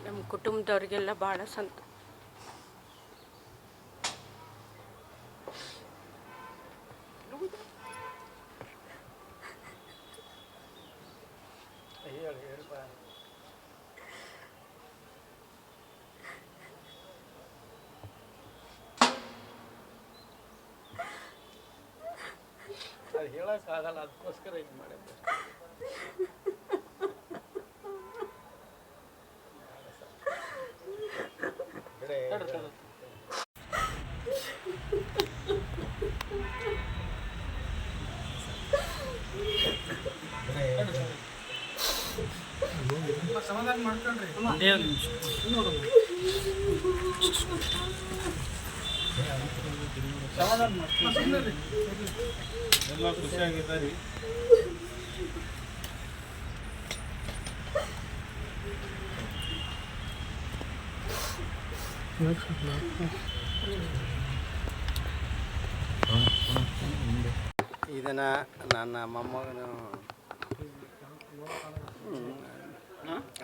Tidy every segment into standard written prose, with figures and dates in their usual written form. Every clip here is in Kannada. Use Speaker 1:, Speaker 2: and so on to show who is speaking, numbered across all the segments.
Speaker 1: ನಮ್ಮ ಕುಟುಂಬದವ್ರಿಗೆಲ್ಲ ಭಾಳ
Speaker 2: ಅದು ಹೇಳೋಕ್ಕಾಗಲ್ಲ, ಅದಕ್ಕೋಸ್ಕರ ಇದು ಮಾಡಿದ್ದೆ.
Speaker 3: ಸಮಾಧಾನ ಮಾಡ್ಕೊಂಡ್ರಿ ಸಮಾಧಾನ ಮಾಡ್ಕೊಂಡ್ರಿ ಎಲ್ಲ ಖುಷಿಯಾಗಿದ್ದಾರೆ.
Speaker 2: ಇದನ್ನು ನನ್ನ ಮೊಮ್ಮಗನು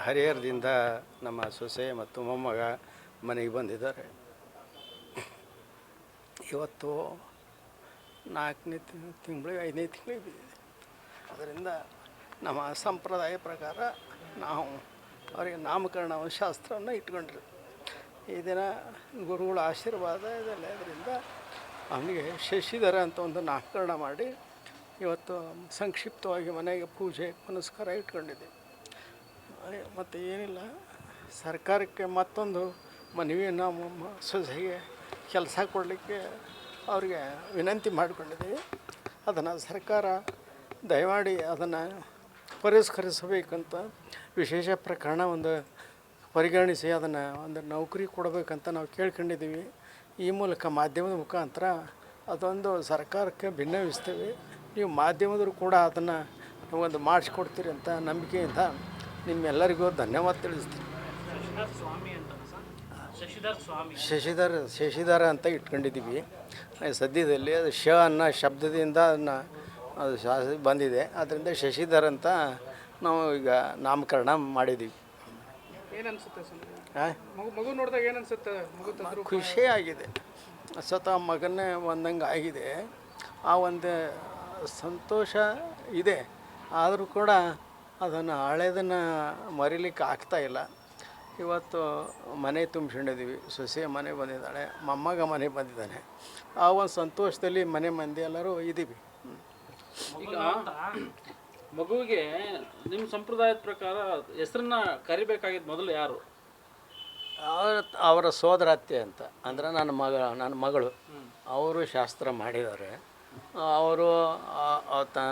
Speaker 2: ಹರಿಹರದಿಂದ ನಮ್ಮ ಸೊಸೆ ಮತ್ತು ಮೊಮ್ಮಗ ಮನೆಗೆ ಬಂದಿದ್ದಾರೆ. ಇವತ್ತು 4ನೇ ತಿಂಗಳು 5ನೇ ತಿಂಗಳಿಗೆ ಬಿದ್ದಿದೆ. ಅದರಿಂದ ನಮ್ಮ ಸಂಪ್ರದಾಯ ಪ್ರಕಾರ ನಾವು ಅವರಿಗೆ ನಾಮಕರಣ ಶಾಸ್ತ್ರವನ್ನು ಇಟ್ಕೊಂಡ್ರಿ. ಈ ದಿನ ಗುರುಗಳ ಆಶೀರ್ವಾದ ಇದೆಲ್ಲ ಇದರಿಂದ ಅವನಿಗೆ ಶಶಿಧರ ಅಂತ ಒಂದು ನಾಮಕರಣ ಮಾಡಿ ಇವತ್ತು ಸಂಕ್ಷಿಪ್ತವಾಗಿ ಮನೆಗೆ ಪೂಜೆ ಪುನಸ್ಕಾರ ಇಟ್ಕೊಂಡಿದ್ದೀವಿ. ಮತ್ತು ಏನಿಲ್ಲ, ಸರ್ಕಾರಕ್ಕೆ ಮತ್ತೊಂದು ಮನವಿ ನಮ್ಮ ಸೊಸೆಗೆ ಕೆಲಸ ಕೊಡಲಿಕ್ಕೆ ಅವ್ರಿಗೆ ವಿನಂತಿ ಮಾಡಿಕೊಂಡಿದ್ದೀವಿ. ಅದನ್ನು ಸರ್ಕಾರ ದಯಮಾಡಿ ಅದನ್ನು ಪರಿಷ್ಕರಿಸಬೇಕಂತ ವಿಶೇಷ ಪ್ರಕರಣ ಒಂದು ಪರಿಗಣಿಸಿ ಅದನ್ನು ಒಂದು ನೌಕರಿ ಕೊಡಬೇಕಂತ ನಾವು ಕೇಳ್ಕೊಂಡಿದ್ದೀವಿ. ಈ ಮೂಲಕ ಮಾಧ್ಯಮದ ಮುಖಾಂತರ ಅದೊಂದು ಸರ್ಕಾರಕ್ಕೆ ಭಿನ್ನವಿಸ್ತೇವೆ. ನೀವು ಮಾಧ್ಯಮದವರು ಕೂಡ ಅದನ್ನು ಒಂದು ಮಾಡಿಸ್ಕೊಡ್ತೀರಿ ಅಂತ ನಂಬಿಕೆಯಿಂದ ನಿಮ್ಮೆಲ್ಲರಿಗೂ ಧನ್ಯವಾದ ತಿಳಿಸ್ತೀನಿ. ಶಶಿಧರ ಅಂತ ಇಟ್ಕೊಂಡಿದ್ದೀವಿ. ಸದ್ಯದಲ್ಲಿ ಅದು ಶ ಅನ್ನೋ ಶಬ್ದದಿಂದ ಅದನ್ನು ಅದು ಬಂದಿದೆ. ಅದರಿಂದ ಶಶಿಧರ್ ಅಂತ ನಾವು ಈಗ ನಾಮಕರಣ ಮಾಡಿದ್ದೀವಿ.
Speaker 3: ಮಗು ನೋಡಿದಾಗ ಏನು ಅನ್ಸುತ್ತೆ?
Speaker 2: ಖುಷಿ ಆಗಿದೆ. ಸ್ವತಃ ಮಗನ್ನೇ ಒಂದಂಗೆ ಆಗಿದೆ. ಆ ಒಂದು ಸಂತೋಷ ಇದೆ. ಆದರೂ ಕೂಡ ಅದನ್ನು ಹಳೆದನ್ನು ಮರಿಲಿಕ್ಕೆ ಆಗ್ತಾಯಿಲ್ಲ. ಇವತ್ತು ಮನೆ ತುಂಬಿಸಿಕೊಂಡಿದ್ದೀವಿ. ಸೊಸೆ ಮನೆ ಬಂದಿದ್ದಾಳೆ, ಮೊಮ್ಮಗ ಮನೆ ಬಂದಿದ್ದಾನೆ. ಆ ಒಂದು ಸಂತೋಷದಲ್ಲಿ ಮನೆ ಮಂದಿ ಎಲ್ಲರೂ ಇದ್ದೀವಿ.
Speaker 4: ಈಗ ಮಗುವಿಗೆ ನಿಮ್ಮ ಸಂಪ್ರದಾಯದ ಪ್ರಕಾರ ಹೆಸರನ್ನ ಕರಿಬೇಕಾಗಿದ್ದು ಮೊದಲು ಯಾರು?
Speaker 2: ಅವರ ಸೋದರತ್ತೆ ಅಂತ, ಅಂದರೆ ನನ್ನ ಮಗಳು ಅವರು ಶಾಸ್ತ್ರ ಮಾಡಿದ್ದಾರೆ. ಅವರು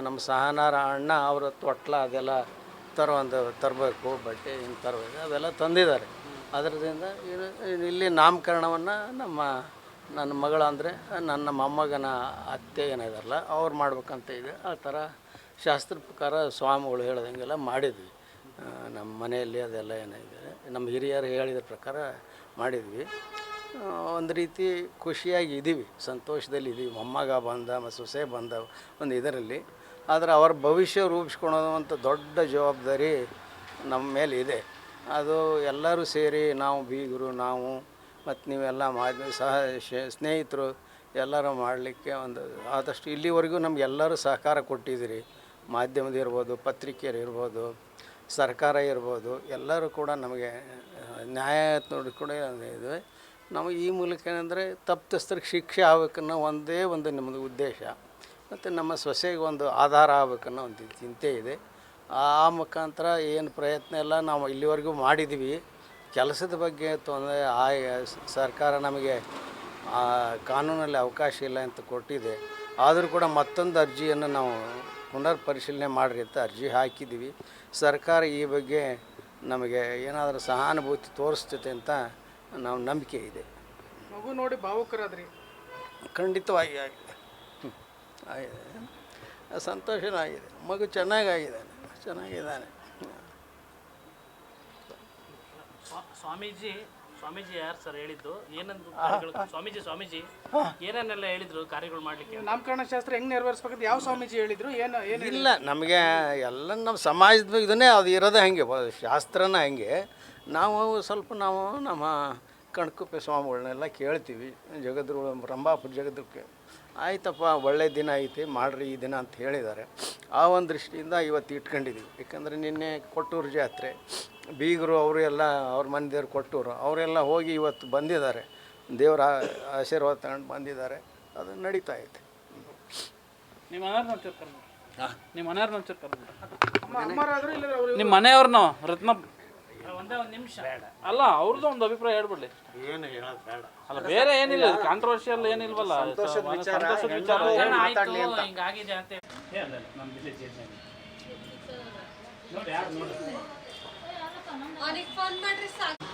Speaker 2: ನಮ್ಮ ಸಹನಾರ ಅಣ್ಣ ಅವರ ತೊಟ್ಲ ಅದೆಲ್ಲ ತರಬೇಕು, ಬಟ್ಟೆ ಹಿಂಗೆ ತರಬೇಕು, ಅವೆಲ್ಲ ತಂದಿದ್ದಾರೆ. ಅದರಿಂದ ಇಲ್ಲಿ ನಾಮಕರಣವನ್ನು ನನ್ನ ಮಗಳು ಅಂದರೆ ನನ್ನ ಮೊಮ್ಮಗನ ಅತ್ತೆ ಏನಿದಾರಲ್ಲ ಅವ್ರು ಮಾಡ್ಬೇಕಂತ ಇದೆ. ಆ ಥರ ಶಾಸ್ತ್ರ ಪ್ರಕಾರ ಸ್ವಾಮಿಗಳು ಹೇಳ್ದಂಗೆಲ್ಲ ಮಾಡಿದ್ವಿ. ನಮ್ಮ ಮನೆಯಲ್ಲಿ ಅದೆಲ್ಲ ಏನಿದೆ ನಮ್ಮ ಹಿರಿಯರು ಹೇಳಿದ ಪ್ರಕಾರ ಮಾಡಿದ್ವಿ. ಒಂದು ರೀತಿ ಖುಷಿಯಾಗಿ ಇದ್ದೀವಿ, ಸಂತೋಷದಲ್ಲಿ ಇದ್ದೀವಿ. ಮೊಮ್ಮಗ ಬಂದ ಮತ್ತು ಸೊಸೆ ಬಂದ ಒಂದು ಇದರಲ್ಲಿ. ಆದರೆ ಅವರ ಭವಿಷ್ಯ ರೂಪಿಸ್ಕೊಳೋದು ಅಂತ ದೊಡ್ಡ ಜವಾಬ್ದಾರಿ ನಮ್ಮ ಮೇಲೆ ಇದೆ. ಅದು ಎಲ್ಲರೂ ಸೇರಿ ನಾವು ಬೀಗರು, ನಾವು ಮತ್ತು ನೀವೆಲ್ಲ ಸ್ನೇಹಿತರು ಎಲ್ಲರೂ ಮಾಡಲಿಕ್ಕೆ ಒಂದು ಆದಷ್ಟು ಇಲ್ಲಿವರೆಗೂ ನಮಗೆಲ್ಲರೂ ಸಹಕಾರ ಕೊಟ್ಟಿದ್ದೀರಿ. ಮಾಧ್ಯಮದಿರ್ಬೋದು, ಪತ್ರಿಕೆಯರು ಇರ್ಬೋದು, ಸರ್ಕಾರ ಇರ್ಬೋದು, ಎಲ್ಲರೂ ಕೂಡ ನಮಗೆ ನ್ಯಾಯ ನೋಡಿ ಕೂಡ ಇದೆ. ನಾವು ಈ ಮೂಲಕ ಏನಂದರೆ ತಪ್ಪಿತಸ್ಥರಿಗೆ ಶಿಕ್ಷೆ ಆಗಬೇಕನ್ನೋ ಒಂದೇ ಒಂದು ನಮ್ಮದು ಉದ್ದೇಶ. ಮತ್ತು ನಮ್ಮ ಸೊಸೆಗೆ ಒಂದು ಆಧಾರ ಆಗಬೇಕನ್ನೋ ಒಂದು ಚಿಂತೆ ಇದೆ. ಆ ಮುಖಾಂತರ ಏನು ಪ್ರಯತ್ನ ಎಲ್ಲ ನಾವು ಇಲ್ಲಿವರೆಗೂ ಮಾಡಿದ್ದೀವಿ. ಕೆಲಸದ ಬಗ್ಗೆ ತೊಂದರೆ ಸರ್ಕಾರ ನಮಗೆ ಕಾನೂನಲ್ಲಿ ಅವಕಾಶ ಇಲ್ಲ ಅಂತ ಕೊಟ್ಟಿದೆ. ಆದರೂ ಕೂಡ ಮತ್ತೊಂದು ಅರ್ಜಿಯನ್ನು ನಾವು ಪುನರ್ ಪರಿಶೀಲನೆ ಮಾಡಿರಿ ಅಂತ ಅರ್ಜಿ ಹಾಕಿದ್ದೀವಿ. ಸರ್ಕಾರ ಈ ಬಗ್ಗೆ ನಮಗೆ ಏನಾದರೂ ಸಹಾನುಭೂತಿ ತೋರಿಸ್ತೈತೆ ಅಂತ ನಾವು ನಂಬಿಕೆ ಇದೆ.
Speaker 3: ಮಗು ನೋಡಿ ಭಾವುಕರಾದ್ರಿ?
Speaker 2: ಖಂಡಿತವಾಗಿ ಆಗಿದೆ, ಸಂತೋಷನೂ ಆಗಿದೆ. ಮಗು ಚೆನ್ನಾಗಿದ್ದಾನೆ.
Speaker 4: ಸ್ವಾಮೀಜಿ ಸ್ವಾಮೀಜಿ ಯಾರು ಸರ್ ಹೇಳಿದ್ದು ಏನಂದ್ರು ಕಾರ್ಯಗಳು? ಸ್ವಾಮೀಜಿ ಏನೇನೆಲ್ಲ ಹೇಳಿದ್ರು ಕಾರ್ಯಗಳು ಮಾಡ್ಲಿಕ್ಕೆ?
Speaker 3: ನಾಮಕರಣ ಶಾಸ್ತ್ರ ಹೆಂಗ್ ನೆರವೇರಿಸ್ಬೇಕಂತ ಯಾವ ಸ್ವಾಮೀಜಿ ಹೇಳಿದ್ರು? ಏನು
Speaker 2: ಇಲ್ಲ ನಮಗೆ ಎಲ್ಲ ನಮ್ಮ ಸಮಾಜದ ಇದನ್ನೇ ಅದು ಇರೋದೇ ಹಾಗೆ ಶಾಸ್ತ್ರನ ಹಾಗೆ ನಾವು ನಮ್ಮ ಕಣ್ಕುಪ್ಪೆ ಸ್ವಾಮಿಗಳನ್ನೆಲ್ಲ ಕೇಳ್ತೀವಿ. ಜಗದ್ರು ರಂಭಾಪುರ ಜಗದಕ್ಕೆ ಆಯ್ತಪ್ಪ ಒಳ್ಳೆ ದಿನ ಐತಿ ಮಾಡ್ರಿ ಈ ದಿನ ಅಂತ ಹೇಳಿದ್ದಾರೆ. ಆ ಒಂದು ದೃಷ್ಟಿಯಿಂದ ಇವತ್ತು ಇಟ್ಕೊಂಡಿದ್ದೀವಿ. ಯಾಕಂದರೆ ನಿನ್ನೆ ಕೊಟ್ಟೂರು ಜಾತ್ರೆ ಬೀಗರು ಅವರು ಎಲ್ಲ ಅವ್ರ ಮನೆ ದೇವ್ರು ಕೊಟ್ಟೂರು ಅವರೆಲ್ಲ ಹೋಗಿ ಇವತ್ತು ಬಂದಿದ್ದಾರೆ, ದೇವರ ಆಶೀರ್ವಾದ ತಗೊಂಡು ಬಂದಿದ್ದಾರೆ. ಅದು ನಡೀತಾ ಐತೆ.
Speaker 4: ನಿಮ್ಮ ಮನೆಯವ್ರನ್ನ ಒಂಚೂರು ಕರ್ಕೊಂಡು ನಿಮ್ಮ ಮನೆಯವ್ರನ್ನ ಒಂಚೂರು ಕರ್ಕೊಂಡು
Speaker 3: ಅಮ್ಮರಾದ್ರು ಇಲ್ಲ ಅವರು
Speaker 4: ನಿಮ್ಮ ಮನೆಯವ್ರನ್ನ ರತ್ನ ಒಂದೇ ಒಂದು ನಿಮಿಷ ಅಲ್ಲ ಅವ್ರದ್ದು ಒಂದು ಅಭಿಪ್ರಾಯ ಹೇಳ್ಬಿಡ್ಲಿ.
Speaker 2: ಏನು ಹೇಳೋದು ಬೇಡ.
Speaker 4: ಅಲ್ಲ ಬೇರೆ ಏನಿಲ್ಲ, ಕಾಂಟ್ರವರ್ಷಿಯಲ್ ಏನಿಲ್ವಲ್ಲ, ಸಂತೋಷದ ವಿಚಾರ ಹಿಂಗಾಗಿದೆ ಅಂತ ನಮ್ಮ ವಿಲೇಜ್ ನೋಡಿ ಯಾರು ನೋಡಿ
Speaker 5: ಫೋನ್ ಮಾಡ್ರಿ ಸಾಕು.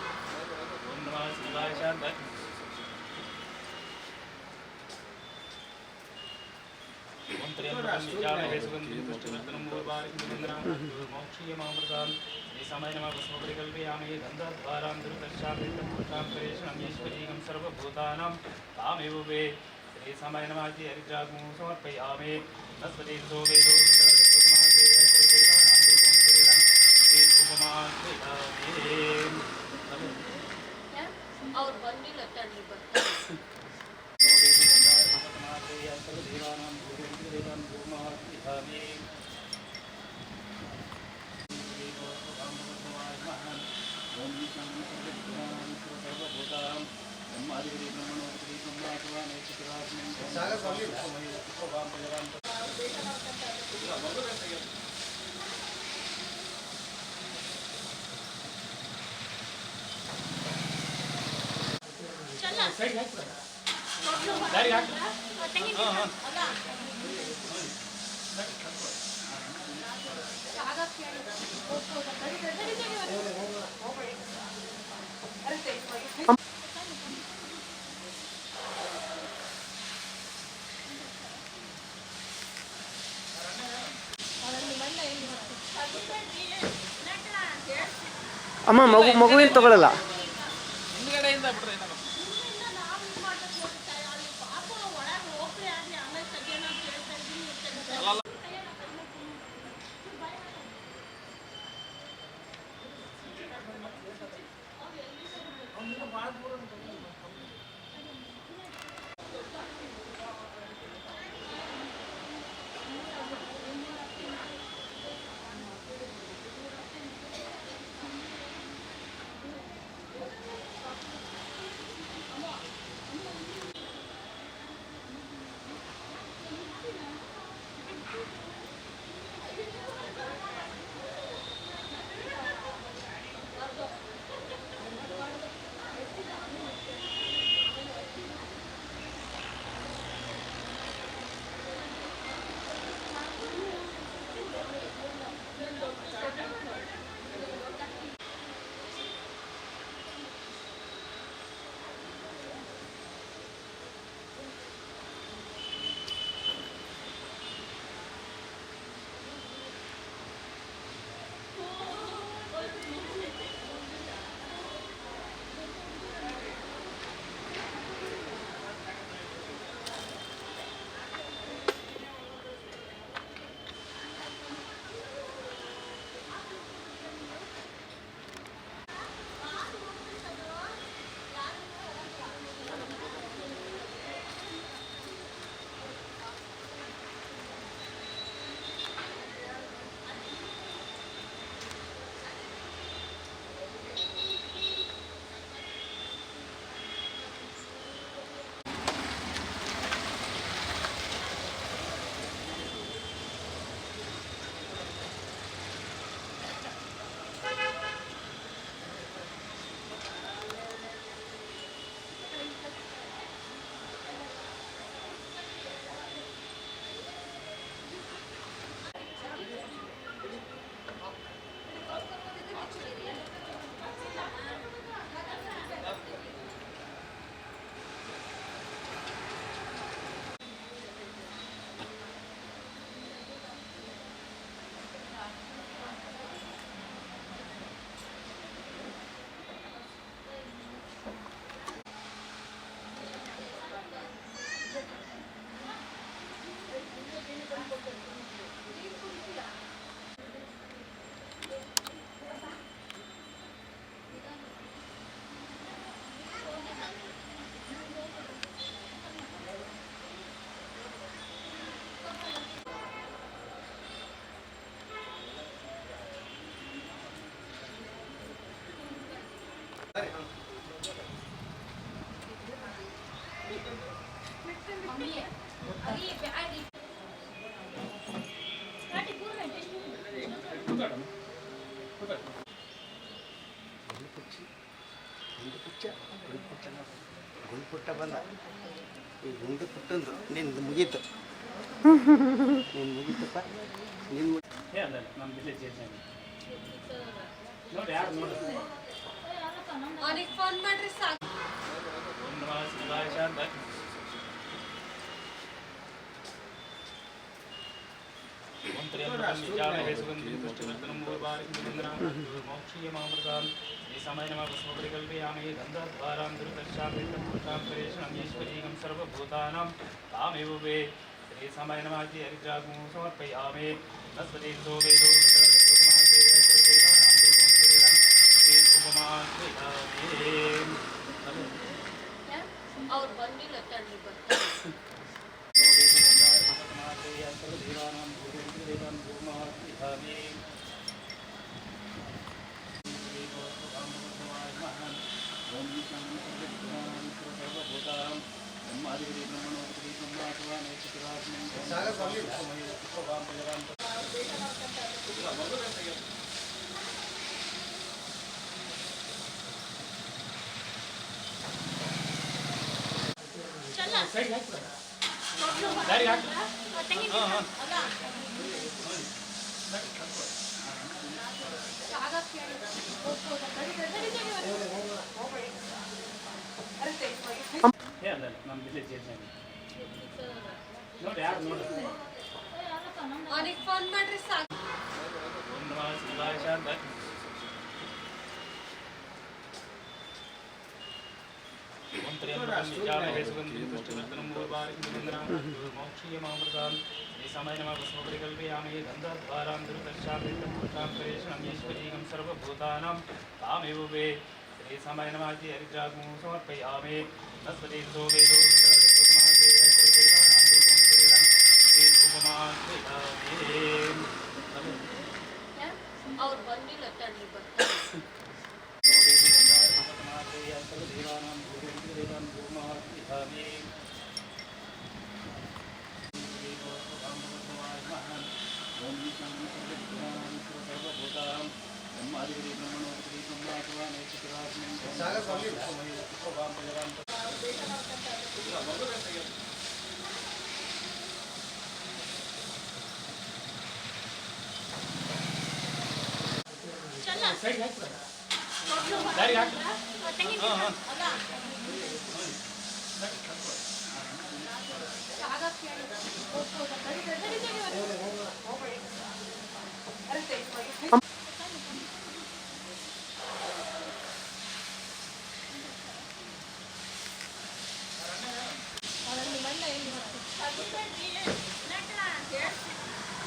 Speaker 4: ಸರ್ವಭೂತಾನಾಂ ತಾಮೇವ ವೇ ಶ್ರೀ ಸಮಯ ನಮಾಗಿ ಹರಿದ್ರಾಗು ಸಮರ್ಪಯಾಮಿ ತಸ್ಪತಿ ಸೋವೇದೋ
Speaker 5: ಅವ್ರು ಬಂದಿಲ್ಲ ತಡ್ರಿ ಬರ್ತಾರೆ.
Speaker 6: ಅಮ್ಮ ಮಗುವಿನ ತಗೊಳ್ಳಲ್ಲ.
Speaker 4: ಹಿಂದ್ಗಡೆಯಿಂದ ಬಿಡ್ರಿ
Speaker 7: ಗುಂಡ್ಪುಟ್ಟ ಬಂದ ಈ ಗುಂಡು ಪುಟ್ಟಂದು ನಿಂದು ಮುಗೀತು ನೀನು ಮುಗೀತಪ್ಪ ನೀನು
Speaker 4: ನಮ್ಮ ವಿಲೇಜ್ ನೋಡಿ ಯಾರು ನೋಡಿ
Speaker 5: ಅವ್ರಿಗೆ ಫೋನ್ ಮಾಡ್ರಿ ಸಾಕು.
Speaker 4: सर्वभूतानां तामेव वे श्री समय नमाजि हरिद्रागुं समर्पयामि नस्पतिर्दो वेदो
Speaker 5: ಅವ್ರು ಬಂದಿಲ್ಲ ತಣ್ಣಿ ಬರ್ತಾರೆ.
Speaker 4: ನಮ್ಮ ವಿಲೇಜ್ ನೋಡಿ ಯಾರು ನೋಡಿ
Speaker 5: ಅವ್ರಿಗೆ ಫೋನ್ ಮಾಡ್ರಿ ಸಾಕು.
Speaker 4: सर्वभूतानां तामेव वे श्री समय नमाजि हरिद्रागुं समर्पयामि नस्पतिर्दो वेदो
Speaker 5: ಅವ್ರು ಬಂದಿಲ್ಲ ತಣ್ಣಿ ಬರ್ತಾರೆ.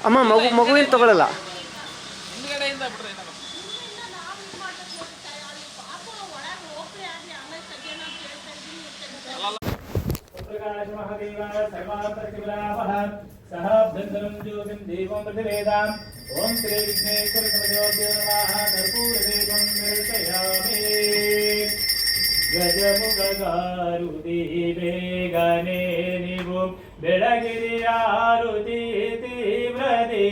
Speaker 6: ಅಮ್ಮ ಮಗುವಿನ ತಗೊಳ್ಳಲ್ಲ.
Speaker 4: सह बंधनं ज्योतिं देवं प्रतिवेदाम् ओम श्री विघ्नेश्वर नमः कर्पूरदीपं दर्शयामि गजमुखगारुति बेगने निवु बेळगिरियारुति तीव्रति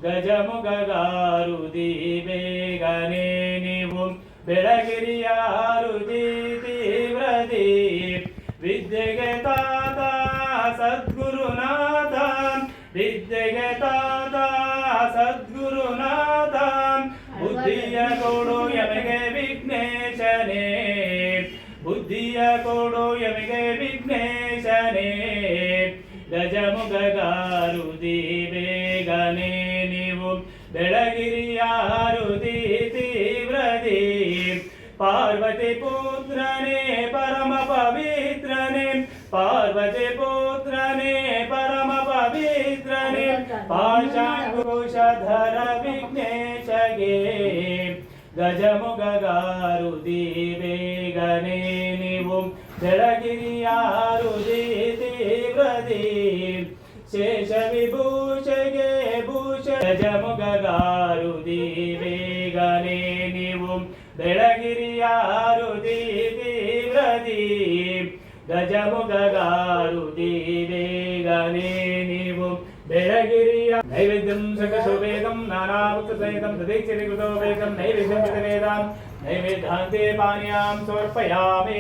Speaker 4: गजमुखगारुति बेगने निवु बेळगिरियारुति तीव्रति विद्येगे ताತ सद्गुरुनाथ विद्येगे ताತ सद्गुरुनाथ बुद्धिय कोडु यಮಗೆ विघ्नेशने बुद्धिय कोडु यಮಗೆ विघ्नेशने गजमुखगारुति बेगने ನೀವು ಬೆಳಗಿರಿಯಾರುತಿ तीव्रति पार्वती पुत्रने परम पवित्रने पार्वती पुत्रने परम पवित्रने पाशाकुशधर विघ्नेशगे गजमुखगारुति बेगने ನೀವು ಬೆಳಗಿರಿಯಾರುತಿ तीव्रति शेष विभूषगे भूष गजमुखगारुति बेगने ನೀವು ಬೆಳಗಿರಿಯಾರುತಿ ಗಜಮುಖಗಾರು ಬೇಗನೆ ನೀವು ಬೆಳಗಿರಿಯ ನೈವೇದ್ಯಂ ಸಕಶೋಭೇದಂ ನಾನಾವೃತ ಸಹಿತಂ ತದೇಚ್ಛರಿ ಕೃತೋ ವೇದಂ ನೈವೇದ್ಯಂ ವೇದಾಂ ನೈವೇದ್ಯಾಂತೆ ಪಾನೀಯಾಂ ಸಮರ್ಪಯಾಮಿ.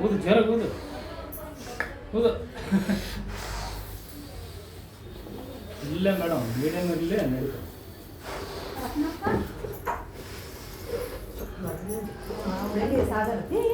Speaker 4: ಊದು ಜೋರ ಊದು ಊದು. ಇಲ್ಲ ಮೇಡಮ್, ಮೀಡಿಯಮ್ ಇರಲಿ ನಡೀತದೆ.